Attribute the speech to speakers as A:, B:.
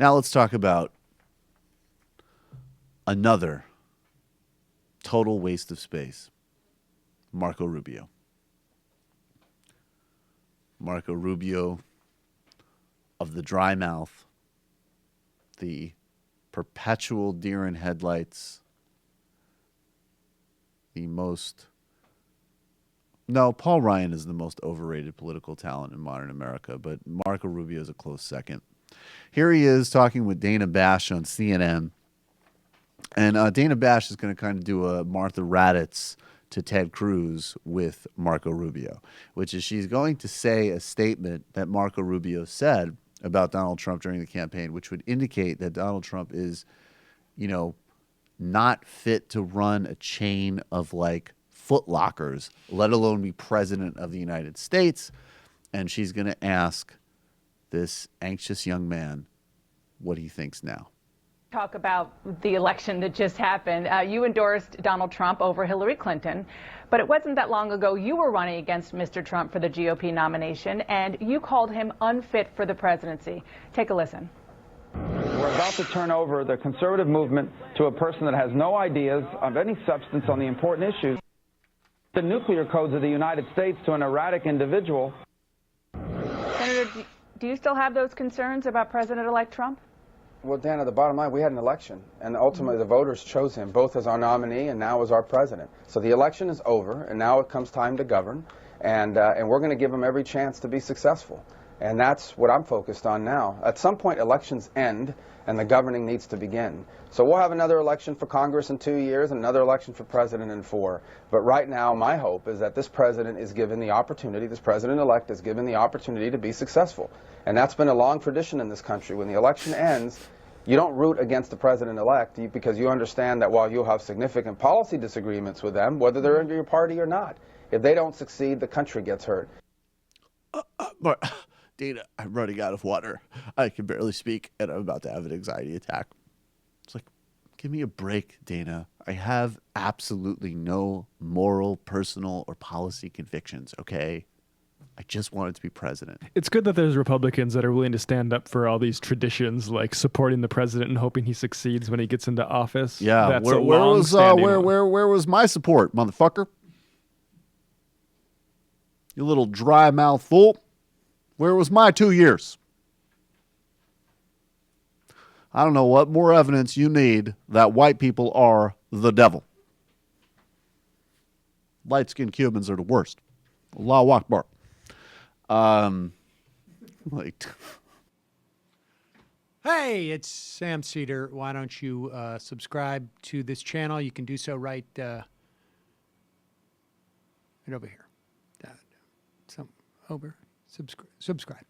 A: Now let's talk about another total waste of space. Marco Rubio. Marco Rubio of the dry mouth, the perpetual deer in headlights, the most... No, Paul Ryan is the most overrated political talent in modern America, but Marco Rubio is a close second. Here he is talking with Dana Bash on CNN. And Dana Bash is going to kind of do a Martha Raddatz to Ted Cruz with Marco Rubio, which is she's going to say a statement that Marco Rubio said about Donald Trump during the campaign, which would indicate that Donald Trump is, you know, not fit to run a chain of like Foot Lockers, let alone be president of the United States. And she's going to ask this anxious young man what he thinks now.
B: Talk about the election that just happened. You endorsed Donald Trump over Hillary Clinton, but it wasn't that long ago you were running against Mr. Trump for the GOP nomination, and you called him unfit for the presidency. Take a listen.
C: We're about to turn over the conservative movement to a person that has no ideas of any substance on the important issues. The nuclear codes of the United States to an erratic individual.
B: Senator, do you still have those concerns about President-elect Trump?
D: Well, Dana, the bottom line, we had an election, and ultimately the voters chose him, both as our nominee and now as our president. So the election is over, and now it comes time to govern, and we're going to give him every chance to be successful. And that's what I'm focused on now. At some point, elections end, and the governing needs to begin. So we'll have another election for Congress in 2 years and another election for president in 4. But right now, my hope is that this president is given the opportunity, this president-elect is given the opportunity to be successful. And that's been a long tradition in this country. When the election ends, you don't root against the president-elect because you understand that while you'll have significant policy disagreements with them, whether they're in your party or not, if they don't succeed, the country gets hurt.
A: Dana, I'm running out of water. I can barely speak, and I'm about to have an anxiety attack. It's like, give me a break, Dana. I have absolutely no moral, personal, or policy convictions, okay? I just wanted to be president.
E: It's good that there's Republicans that are willing to stand up for all these traditions, like supporting the president and hoping he succeeds when he gets into office.
A: Yeah,
E: that's
A: where was my support, motherfucker? You little dry mouth fool. Where was my 2 years? I don't know what more evidence you need that white people are the devil. Light-skinned Cubans are the worst. Allahu Akbar.
F: Hey, it's Sam Seder. Why don't you subscribe to this channel? You can do so right over here. Subscribe.